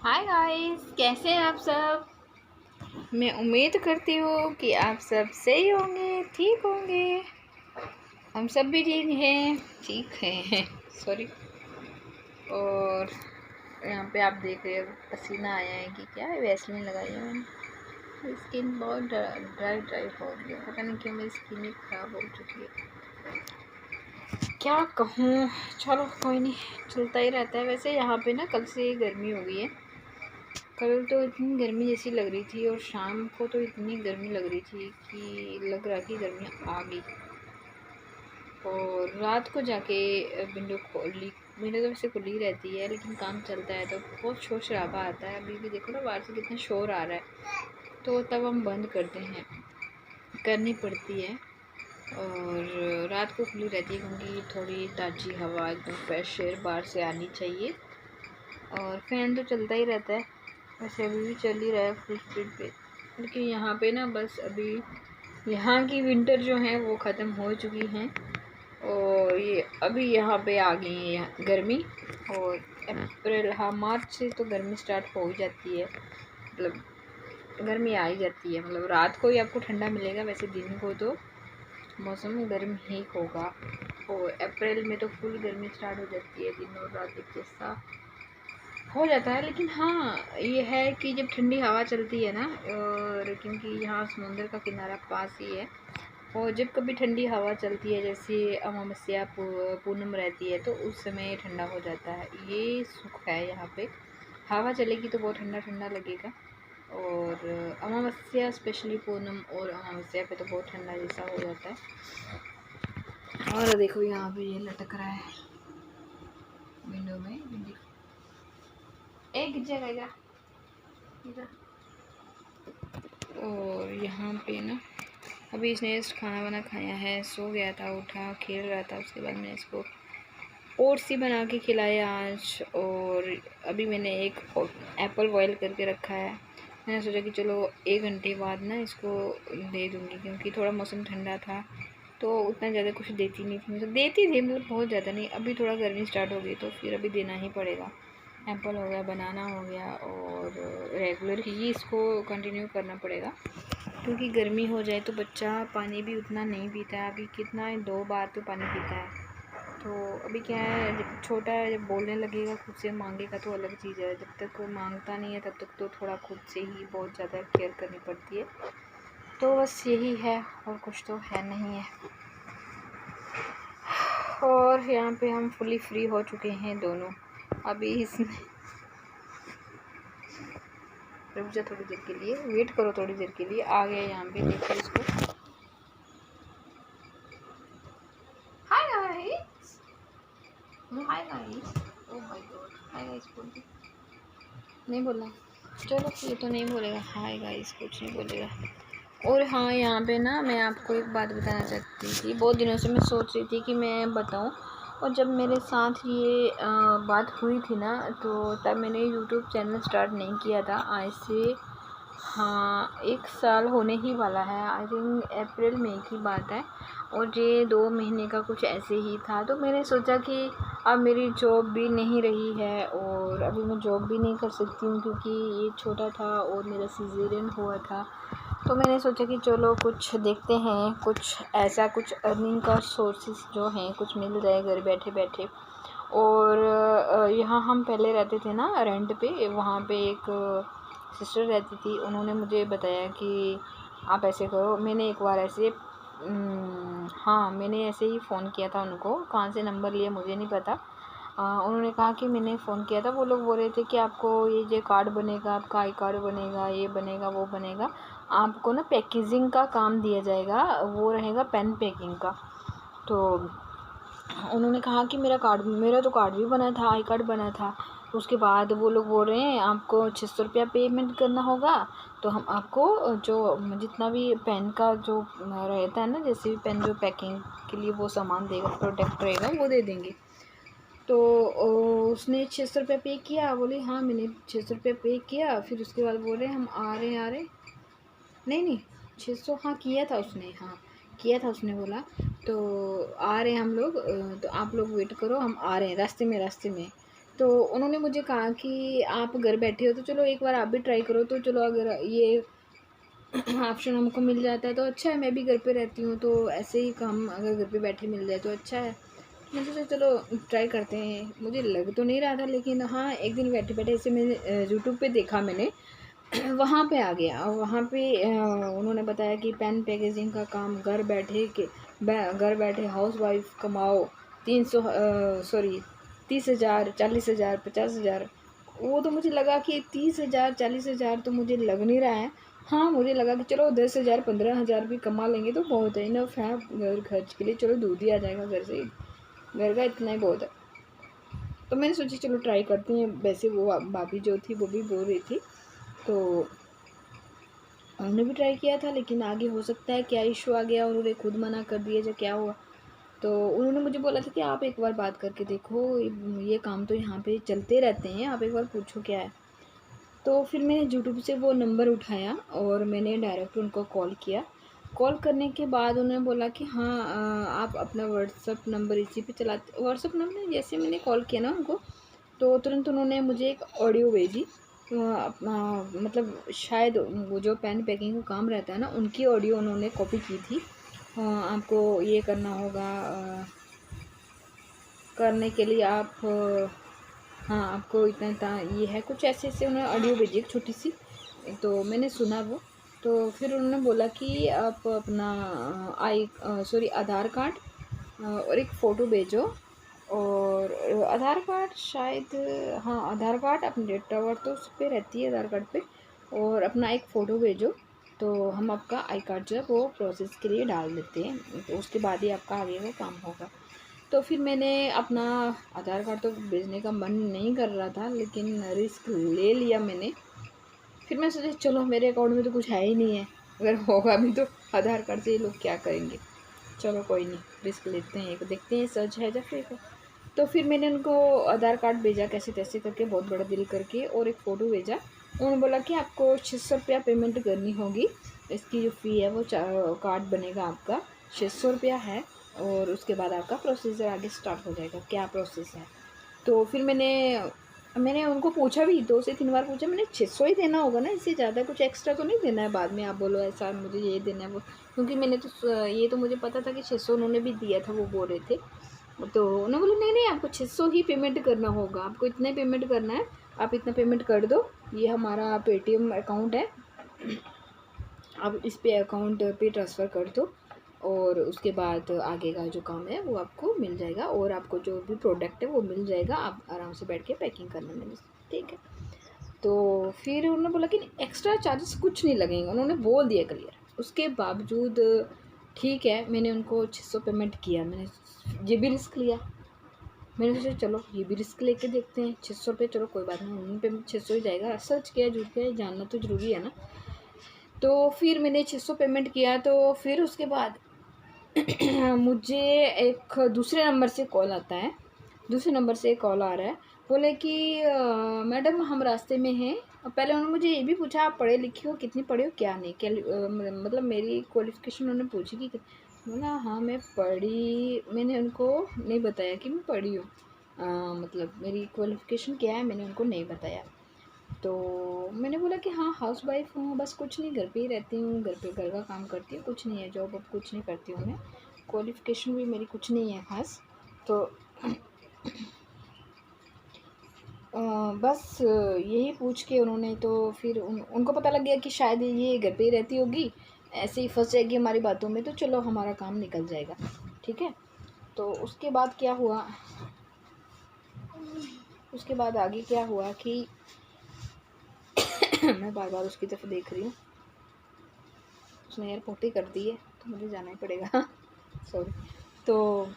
Hi guys, कैसे हैं आप सब। मैं उम्मीद करती हूँ कि आप सब सही होंगे, ठीक होंगे। हम सब भी ठीक हैं सॉरी। और यहाँ पे आप देख रहे हो पसीना आया है कि क्या है, वैसलीन लगाई है मैंने। स्किन बहुत ड्राई ड्राई हो गई है, पता नहीं क्यों मेरी स्किन ही ख़राब हो चुकी है। क्या कहूँ, चलो कोई नहीं, चलता ही रहता है। वैसे यहाँ पे ना कल से गर्मी हो गई है। कल तो इतनी गर्मी जैसी लग रही थी और शाम को तो इतनी गर्मी लग रही थी कि लग रहा कि गर्मी आ गई। और रात को जाके विंडो खोली। विंडो तो वैसे खुली रहती है, लेकिन काम चलता है तो बहुत शोर शराबा आता है। अभी भी देखो ना बाहर से कितना शोर आ रहा है, तो तब हम बंद करते हैं, करनी पड़ती है। और रात को खुली रहती है क्योंकि थोड़ी ताज़ी हवा, एकदम फ्रेश एयर बाहर से आनी चाहिए। और फ़ैन तो चलता ही रहता है, वैसे अभी भी चल ही रहा है फुल स्पीड पे। लेकिन यहाँ पे ना बस अभी यहाँ की विंटर जो है वो ख़त्म हो चुकी हैं और ये अभी यहाँ पे आ गई है यहाँ गर्मी। और अप्रैल, हाँ, मार्च से तो गर्मी स्टार्ट हो ही जाती है, मतलब गर्मी आ ही जाती है। मतलब रात को ही आपको ठंडा मिलेगा, वैसे दिन को तो मौसम गर्म ही होगा। और अप्रैल में तो फुल गर्मी स्टार्ट हो जाती है, दिन और रात एक जैसा हो जाता है। लेकिन हाँ, ये है कि जब ठंडी हवा चलती है ना, और क्योंकि यहाँ समुंदर का किनारा पास ही है, और जब कभी ठंडी हवा चलती है, जैसे अमावस्या पूनम रहती है, तो उस समय ठंडा हो जाता है। ये सुख है यहाँ पे। हवा चलेगी तो बहुत ठंडा ठंडा लगेगा। और अमावस्या, स्पेशली पूनम और अमावस्या पे तो बहुत ठंडा जैसा हो जाता है। और देखो यहाँ पे ये लटक रहा है विंडो में, एक जगह इधर। और यहाँ पे ना अभी इसने खाना वाना खाया है, सो गया था, उठा, खेल रहा था। उसके बाद मैंने इसको ओट्स ही बना के खिलाया आज। और अभी मैंने एक एप्पल बॉयल करके रखा है। मैंने सोचा कि चलो 1 घंटे बाद ना इसको दे दूँगी, क्योंकि थोड़ा मौसम ठंडा था तो उतना ज़्यादा कुछ देती नहीं थी। मतलब देती थी, मतलब बहुत ज़्यादा नहीं। अभी थोड़ा गर्मी स्टार्ट हो गई तो फिर अभी देना ही पड़ेगा। एप्पल हो गया, बनाना हो गया, और रेगुलर ही इसको कंटिन्यू करना पड़ेगा, क्योंकि गर्मी हो जाए तो बच्चा पानी भी उतना नहीं पीता है। अभी कितना है, 2 बार तो पानी पीता है। तो अभी क्या है, जब छोटा है, जब बोलने लगेगा, खुद से मांगेगा तो अलग चीज़ है। जब तक वो मांगता नहीं है तब तक तो थोड़ा खुद से ही बहुत ज़्यादा केयर करनी पड़ती है। तो बस यही है, और कुछ तो है नहीं है। और यहाँ पे हम फुली फ्री हो चुके हैं दोनों। अभी इसने, रुक जा थोड़ी देर के लिए, वेट करो थोड़ी देर के लिए। आ गया यहाँ पे, देखो इसको। Hi guys, hi guys, oh my God, hi guys बोल दे। नहीं बोला, चलो ये तो नहीं बोलेगा हाय गाइस, कुछ नहीं बोलेगा। और हाँ, यहाँ पे ना मैं आपको एक बात बताना चाहती थी, बहुत दिनों से मैं सोच रही थी कि मैं बताऊँ। और जब मेरे साथ ये बात हुई थी ना, तो तब मैंने यूट्यूब चैनल स्टार्ट नहीं किया था। आज से हाँ 1 साल होने ही वाला है, आई थिंक अप्रैल मई की बात है। और ये 2 महीने का कुछ ऐसे ही था। तो मैंने सोचा कि अब मेरी जॉब भी नहीं रही है, और अभी मैं जॉब भी नहीं कर सकती हूँ क्योंकि ये छोटा था और मेरा सीज़ेरियन हुआ था। तो मैंने सोचा कि चलो कुछ देखते हैं, कुछ ऐसा, कुछ अर्निंग का सोर्सेस जो हैं कुछ मिल जाए घर बैठे बैठे। और यहाँ हम पहले रहते थे ना रेंट पे, वहाँ पे एक सिस्टर रहती थी। उन्होंने मुझे बताया कि आप ऐसे करो। मैंने एक बार ऐसे हाँ, मैंने ऐसे ही फ़ोन किया था उनको, कहाँ से नंबर लिया मुझे नहीं पता। उन्होंने कहा कि मैंने फ़ोन किया था। वो लोग बोल रहे थे कि आपको ये जो कार्ड बनेगा, आपका आई कार्ड बनेगा, ये बनेगा, वो बनेगा, आपको ना पैकेजिंग का काम दिया जाएगा, वो रहेगा पेन पैकिंग का। तो उन्होंने कहा कि मेरा तो कार्ड भी बना था, आई कार्ड बना था। उसके बाद वो लोग बोल रहे हैं आपको 600 रुपया पेमेंट करना होगा, तो हम आपको जो जितना भी पेन का जो रहता है ना, जैसे भी पेन जो पैकिंग के लिए वो सामान देगा, प्रोडक्ट रहेगा, वो दे देंगे। तो उसने 600 रुपया पे किया। बोली हाँ, मैंने 600 रुपया पे किया। फिर उसके बाद बोल रहे हम आ रहे, नहीं 600, हाँ किया था उसने, हाँ किया था उसने, बोला तो आ रहे हैं हम लोग, तो आप लोग वेट करो, हम आ रहे हैं, रास्ते में। तो उन्होंने मुझे कहा कि आप घर बैठे हो तो चलो एक बार आप भी ट्राई करो, तो चलो अगर ये ऑप्शन हमको मिल जाता है तो अच्छा है। मैं भी घर पे रहती हूँ तो ऐसे ही काम अगर घर पे बैठे मिल जाए तो अच्छा है। मैंने सोचा चलो ट्राई करते हैं। मुझे लग तो नहीं रहा था, लेकिन हाँ एक दिन बैठे बैठे ऐसे मैंने यूट्यूब पे देखा मैंने वहाँ पे आ गया। और वहाँ पे उन्होंने बताया कि पेन पैकेजिंग का काम घर बैठे घर बैठे हाउस वाइफ कमाओ 300 सॉरी 30,000 40,000 50,000। वो तो मुझे लगा कि 30,000 40,000 तो मुझे लग नहीं रहा है। हाँ मुझे लगा कि चलो 10,000 15,000 भी कमा लेंगे तो बहुत है, इनफ है घर खर्च के लिए। चलो दूध ही आ जाएगा घर से, घर का इतना ही बहुत है। तो मैंने सोची चलो ट्राई करते हैं। वैसे वो भाभी जो थी वो भी बोल रही थी, तो उन्होंने भी ट्राई किया था, लेकिन आगे हो सकता है क्या इशू आ गया, उन्होंने खुद मना कर दिया जो क्या हुआ। तो उन्होंने मुझे बोला था कि आप एक बार बात करके देखो, ये काम तो यहाँ पे चलते रहते हैं, आप एक बार पूछो क्या है। तो फिर मैंने यूट्यूब से वो नंबर उठाया और मैंने डायरेक्ट उनको कॉल किया। कॉल करने के बाद उन्होंने बोला कि हाँ आप अपना व्हाट्सअप नंबर इसी पे चलाते। व्हाट्सअप नंबर जैसे मैंने कॉल किया ना उनको, तो तुरंत उन्होंने मुझे एक ऑडियो भेजी। अपना मतलब शायद वो जो पेन पैकिंग का काम रहता है ना, उनकी ऑडियो उन्होंने कॉपी की थी। आपको ये करना होगा, करने के लिए आप हाँ आपको इतना इतना ये है, कुछ ऐसे ऐसे उन्होंने ऑडियो भेजी एक छोटी सी। तो मैंने सुना वो। तो फिर उन्होंने बोला कि आप अपना आधार कार्ड और एक फ़ोटो भेजो। और आधार कार्ड शायद, हाँ आधार कार्ड अपनी डेट ऑफ बर्थ तो उस पर रहती है आधार कार्ड पे, और अपना एक फ़ोटो भेजो। तो हम आपका आई कार्ड जो है वो प्रोसेस के लिए डाल देते हैं, तो उसके बाद ही आपका आगे का काम होगा। तो फिर मैंने अपना आधार कार्ड तो भेजने का मन नहीं कर रहा था, लेकिन रिस्क ले लिया मैंने। फिर मैं सोचा चलो मेरे अकाउंट में तो कुछ है ही नहीं है, अगर होगा भी तो आधार कार्ड से ये लोग क्या करेंगे। चलो कोई नहीं, रिस्क लेते हैं, एक देखते हैं सच है या फेक है। तो फिर मैंने उनको आधार कार्ड भेजा कैसे तैसे करके, बहुत बड़ा दिल करके, और एक फ़ोटो भेजा। उन्होंने बोला कि आपको 600 रुपया पेमेंट करनी होगी, इसकी जो फ़ी है वो कार्ड बनेगा आपका 600 रुपया है, और उसके बाद आपका प्रोसीजर आगे स्टार्ट हो जाएगा, क्या प्रोसेस है। तो फिर मैंने उनको पूछा भी, 2 से 3 बार पूछा मैंने, 600 ही देना होगा ना, इससे ज़्यादा कुछ एक्स्ट्रा तो नहीं देना है, बाद में आप बोलो ऐसा मुझे ये देना है वो। क्योंकि मैंने तो ये तो मुझे पता था कि 600 उन्होंने भी दिया था, वो बोल रहे थे। तो उन्होंने बोला नहीं नहीं आपको 600 ही पेमेंट करना होगा, आपको इतना ही पेमेंट करना है, आप इतना पेमेंट कर दो, ये हमारा पेटीएम अकाउंट है, आप इस पे अकाउंट पे ट्रांसफ़र कर दो, और उसके बाद आगे का जो काम है वो आपको मिल जाएगा, और आपको जो भी प्रोडक्ट है वो मिल जाएगा, आप आराम से बैठ के पैकिंग करने में। ठीक है। तो फिर उन्होंने बोला कि एक्स्ट्रा चार्जेस कुछ नहीं लगेंगे, उन्होंने बोल दिया क्लियर। उसके बावजूद ठीक है, मैंने उनको 600 पेमेंट किया, मैंने ये भी रिस्क लिया। मैंने सोचा चलो ये भी रिस्क लेके देखते हैं, 600 रुपये चलो कोई बात नहीं, उन पे 600 ही जाएगा, सच क्या झूठ क्या जानना तो ज़रूरी है ना। तो फिर मैंने 600 पेमेंट किया। तो फिर उसके बाद मुझे एक दूसरे नंबर से कॉल आता है, दूसरे नंबर से कॉल आ रहा है, बोले कि मैडम हम रास्ते में हैं। पहले उन्होंने मुझे ये भी पूछा आप पढ़े लिखे हो, कितनी पढ़े हो क्या नहीं, क्या मतलब मेरी क्वालिफ़िकेशन उन्होंने पूछी कि बोला हाँ मैं पढ़ी। मैंने उनको नहीं बताया कि मैं पढ़ी हूँ, मतलब मेरी क्वालिफ़िकेशन क्या है मैंने उनको नहीं बताया। तो मैंने बोला कि हाँ हाउस वाइफ हूँ, बस कुछ नहीं, घर पे ही रहती हूँ, घर पे घर का काम करती हूँ, कुछ नहीं है, जॉब अब कुछ नहीं करती हूँ मैं, क्वालिफ़िकेशन भी मेरी कुछ नहीं है ख़ास। तो बस यही पूछ के उन्होंने, तो फिर उनको पता लग गया कि शायद ये घर पे ही रहती होगी, ऐसे ही फंस जाएगी हमारी बातों में, तो चलो हमारा काम निकल जाएगा। ठीक है। तो उसके बाद क्या हुआ, उसके बाद आगे क्या हुआ कि मैं बार बार उसकी तरफ देख रही हूँ, उसने यार पोटी कर दी है तो मुझे जाना ही पड़ेगा सॉरी। तो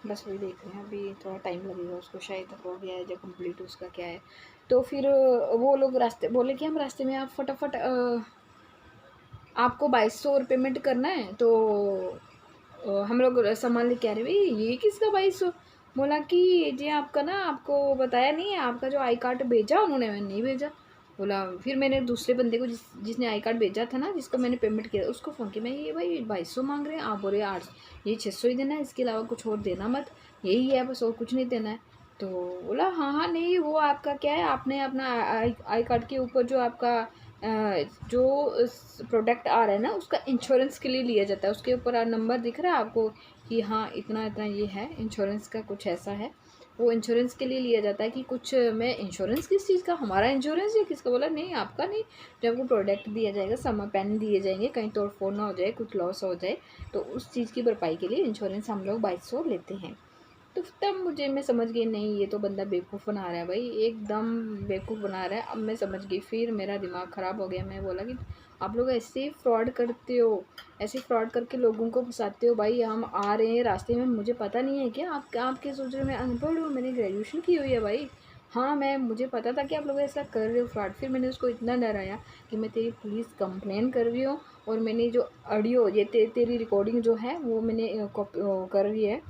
बस वही देख रहे हैं, अभी थोड़ा टाइम लगेगा उसको, शायद हो गया है जब कंप्लीट उसका क्या है। तो फिर वो लोग रास्ते बोले कि हम रास्ते में, आप फटाफट आपको 2200 पेमेंट करना है। तो हम लोग सामान लेके आ रहे, भाई ये किसका 2200। बोला कि जी आपका ना, आपको बताया नहीं है, आपका जो आई कार्ड भेजा उन्होंने, मैंने नहीं भेजा। बोला फिर मैंने दूसरे बंदे को जिसने आई कार्ड भेजा था ना, जिसको मैंने पेमेंट किया, उसको फ़ोन किया, मैं ये भाई 2200 मांग रहे हैं, आप बोल रहे 8, ये 600 ही देना है, इसके अलावा कुछ और देना मत, यही है बस, और कुछ नहीं देना है। तो बोला हाँ हाँ नहीं, वो आपका क्या है, आपने अपना आई कार्ड के ऊपर जो आपका जो प्रोडक्ट आ रहा है ना उसका इंश्योरेंस के लिए लिया जाता है, उसके ऊपर नंबर दिख रहा है आपको कि हाँ इतना इतना ये है इंश्योरेंस का, कुछ ऐसा है। वो इंश्योरेंस के लिए लिया जाता है कि कुछ मैं इंश्योरेंस किस चीज़ का, हमारा इंश्योरेंस या किसका? बोला नहीं आपका नहीं, जब आपको प्रोडक्ट दिया जाएगा, समय पेन दिए जाएंगे, कहीं तोड़ फोड़ ना हो जाए, कुछ लॉस हो जाए, तो उस चीज़ की भरपाई के लिए इंश्योरेंस हम लोग 2200 लेते हैं। तो तब मुझे, मैं समझ गई नहीं ये तो बंदा बेवकूफ़ बना रहा है भाई, एकदम बेवकूफ़ बना रहा है। अब मैं समझ गई, फिर मेरा दिमाग ख़राब हो गया। मैं बोला कि आप लोग ऐसे ही फ्रॉड करते हो, ऐसे फ्रॉड करके लोगों को फंसाते हो भाई। हम आ रहे हैं रास्ते में, मुझे पता नहीं है क्या? आप क्या सोच रहे हो मैं अनपढ़ हूँ? मैंने ग्रेजुएशन की हुई है भाई। हाँ मैं, मुझे पता था कि आप लोग ऐसा कर रहे हो फ्रॉड। फिर मैंने उसको इतना डराया कि मैं तेरी पुलिस कंप्लेन कर रही हूँ, और मैंने जो ऑडियो ये तेरी रिकॉर्डिंग जो है वो मैंने कर रही है,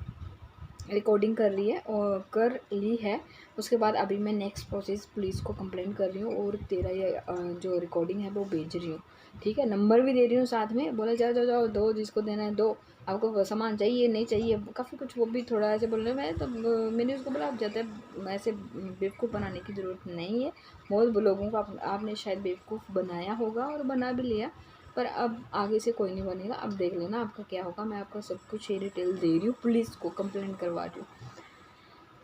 रिकॉर्डिंग कर रही है और कर ली है। उसके बाद अभी मैं नेक्स्ट प्रोसेस पुलिस को कंप्लेन कर रही हूँ, और तेरा ये जो रिकॉर्डिंग है वो भेज रही हूँ, ठीक है? नंबर भी दे रही हूँ साथ में। बोला जाओ जाओ जाओ, दो जिसको देना है दो, आपको वो सामान चाहिए नहीं चाहिए, काफ़ी कुछ वो भी थोड़ा ऐसे बोल रहे मैं तो मैंने उसको बोला आप ज़्यादा ऐसे बेवकूफ़ बनाने की ज़रूरत नहीं है। बहुत लोगों को आपने शायद बेवकूफ़ बनाया होगा और बना भी लिया, पर अब आगे से कोई नहीं बनेगा। अब देख लेना आपका क्या होगा। मैं आपका सब कुछ ये डिटेल दे रही हूँ, पुलिस को कंप्लेंट करवा रही हूँ।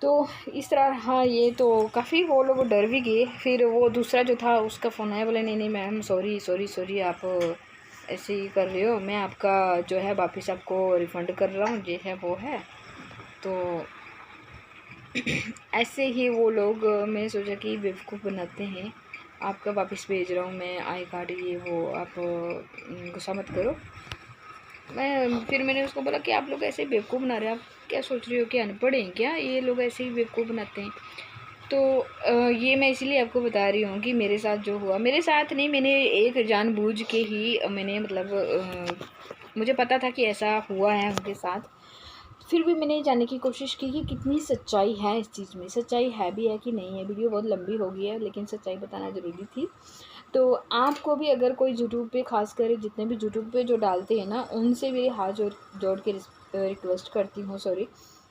तो इस तरह, हाँ ये तो काफ़ी वो लोग डर भी गए। फिर वो दूसरा जो था उसका फ़ोन आया, बोले नहीं नहीं मैम सॉरी सॉरी सॉरी, आप ऐसे ही कर रहे हो, मैं आपका जो है वापस आपको रिफ़ंड कर रहा हूँ, ये है वो है। तो ऐसे ही वो लोग, मैंने सोचा कि बेवकूफ़ बनाते हैं। आपका वापस भेज रहा हूँ मैं आई कार्ड, ये वो, आप गुस्सा मत करो। फिर मैंने उसको बोला कि आप लोग ऐसे बेवकूफ़ बना रहे हैं, आप क्या सोच रहे हो कि अनपढ़ हैं क्या? ये लोग ऐसे ही बेवकूफ़ बनाते हैं। तो ये मैं इसीलिए आपको बता रही हूँ कि मेरे साथ जो हुआ, मेरे साथ नहीं, मैंने एक जानबूझ के ही मैंने मतलब मुझे पता था कि ऐसा हुआ है उनके साथ। फिर भी मैंने जानने की कोशिश की कि कितनी सच्चाई है इस चीज़ में, सच्चाई है भी है कि नहीं है। वीडियो बहुत लंबी हो गई है, लेकिन सच्चाई बताना ज़रूरी थी। तो आपको भी अगर कोई यूट्यूब पे, खासकर जितने भी यूट्यूब पे जो डालते हैं ना, उनसे भी हाथ जोड़ जोड़ के रिक्वेस्ट करती हूँ, सॉरी,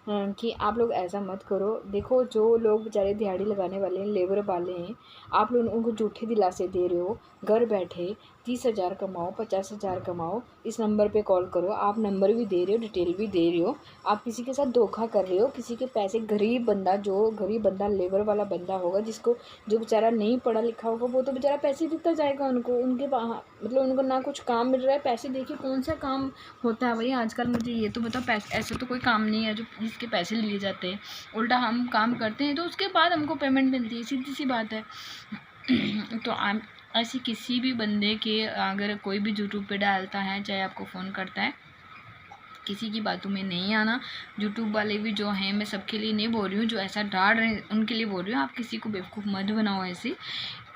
कि आप लोग ऐसा मत करो। देखो जो लोग बेचारे दिहाड़ी लगाने वाले हैं, लेबर वाले हैं, आप लोग उनको झूठे दिलासे दे रहे हो। घर बैठे 30,000 कमाओ, 50,000 कमाओ, इस नंबर पे कॉल करो। आप नंबर भी दे रहे हो, डिटेल भी दे रहे हो, आप किसी के साथ धोखा कर रहे हो। किसी के पैसे, गरीब बंदा, जो गरीब बंदा लेबर वाला बंदा होगा, जिसको, जो बेचारा नहीं पढ़ा लिखा होगा, वो तो बेचारा पैसे देता जाएगा उनको, उनके मतलब उनको ना कुछ काम मिल रहा है। पैसे देखिए कौन सा काम होता है भाई आजकल, मुझे ये तो बताओ। पैसे, ऐसे तो कोई काम नहीं है जो जिसके पैसे लिए जाते हैं। उल्टा हम काम करते हैं तो उसके बाद हमको पेमेंट मिलती है, सीधी सी बात है। तो ऐसी किसी भी बंदे के, अगर कोई भी यूट्यूब पे डालता है, चाहे आपको फ़ोन करता है, किसी की बातों में नहीं आना। यूट्यूब वाले भी जो हैं, मैं सबके लिए नहीं बोल रही हूँ, जो ऐसा डाल रहे हैं उनके लिए बोल रही हूँ, आप किसी को बेवकूफ़ मत बनाओ ऐसे।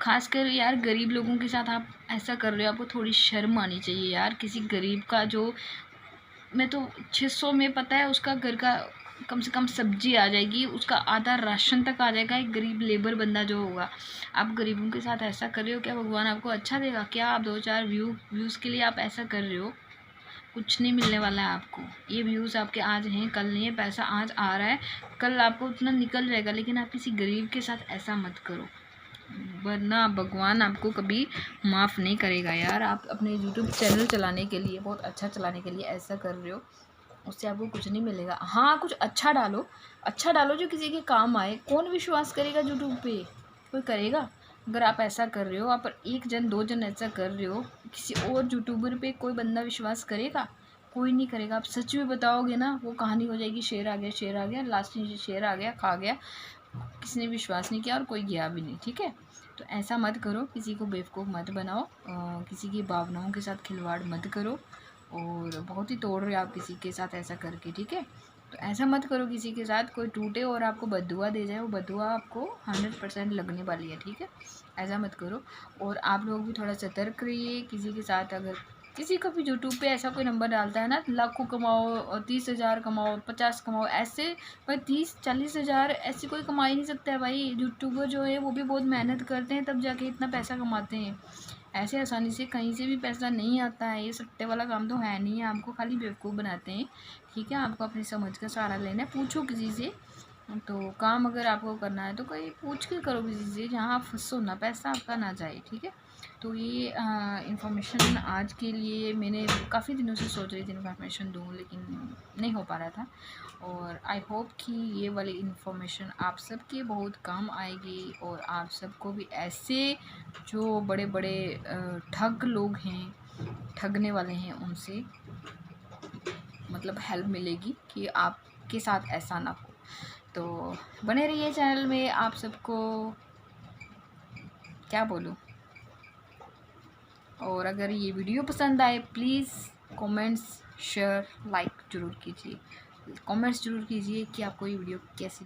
खासकर यार गरीब लोगों के साथ आप ऐसा कर रहे हो, आपको थोड़ी शर्म आनी चाहिए यार। किसी गरीब का जो, मैं तो 600 में पता है उसका घर का कम से कम सब्जी आ जाएगी, उसका आधा राशन तक आ जाएगा, एक गरीब लेबर बंदा जो होगा। आप गरीबों के साथ ऐसा कर रहे हो, क्या भगवान आपको अच्छा देगा क्या? आप 2-4 व्यूज़ के लिए आप ऐसा कर रहे हो, कुछ नहीं मिलने वाला है आपको। ये व्यूज़ आपके आज हैं, कल नहीं है। पैसा आज आ रहा है, कल आपको उतना निकल जाएगा, लेकिन आप किसी गरीब के साथ ऐसा मत करो, वरना भगवान आपको कभी माफ़ नहीं करेगा यार। आप अपने यूट्यूब चैनल चलाने के लिए, बहुत अच्छा चलाने के लिए ऐसा कर रहे हो, उससे आपको कुछ नहीं मिलेगा। हाँ कुछ अच्छा डालो, अच्छा डालो जो किसी के काम आए। कौन विश्वास करेगा यूट्यूब पे? कोई करेगा? अगर आप ऐसा कर रहे हो, आप 1 जन 2 जन ऐसा कर रहे हो, किसी और यूट्यूबर पे कोई बंदा विश्वास करेगा? कोई नहीं करेगा। आप सच में बताओगे ना, वो कहानी हो जाएगी शेर आ गया, शेर आ गया, लास्ट में शेर आ गया, खा गया, किसी ने विश्वास नहीं किया और कोई गया भी नहीं, ठीक है? तो ऐसा मत करो, किसी को बेवकूफ़ मत बनाओ, किसी की भावनाओं के साथ खिलवाड़ मत करो, और बहुत ही तोड़ रहे हो आप किसी के साथ ऐसा करके, ठीक है? तो ऐसा मत करो किसी के साथ, कोई टूटे और आपको बद्दुआ दे जाए, वो बद्दुआ आपको 100% लगने वाली है, ठीक है? ऐसा मत करो। और आप लोग भी थोड़ा सतर्क रहिए। किसी के साथ, अगर किसी का भी यूट्यूब पे ऐसा कोई नंबर डालता है ना, लाखों कमाओ और 30,000 कमाओ, 50 कमाओ, ऐसे भाई 30-40 हज़ार ऐसे कोई कमा ही नहीं सकता है भाई। यूट्यूबर जो है वो भी बहुत मेहनत करते हैं, तब जाके इतना पैसा कमाते हैं। ऐसे आसानी से कहीं से भी पैसा नहीं आता है, ये सट्टे वाला काम तो है नहीं है, आपको खाली बेवकूफ़ बनाते हैं, ठीक है? आपको अपनी समझ का सहारा लेना है। पूछो किसी से तो काम अगर आपको करना है तो कहीं पूछ के करो किसी से, जहाँ आप फंसो ना, पैसा आपका ना जाए, ठीक है। तो ये इन्फॉर्मेशन आज के लिए मैंने काफ़ी दिनों से सोच रही थी इन्फॉर्मेशन दूँ, लेकिन नहीं हो पा रहा था। और आई होप कि ये वाली इन्फॉर्मेशन आप सबके बहुत काम आएगी, और आप सबको भी ऐसे जो बड़े बड़े ठग लोग हैं, ठगने वाले हैं, उनसे मतलब हेल्प मिलेगी कि आपके साथ ऐसा ना हो। तो बने रहिए चैनल में, आप सबको क्या बोलूँ। और अगर ये वीडियो पसंद आए प्लीज़ कमेंट्स, शेयर, लाइक ज़रूर कीजिए। कमेंट्स ज़रूर कीजिए कि आपको ये वीडियो कैसी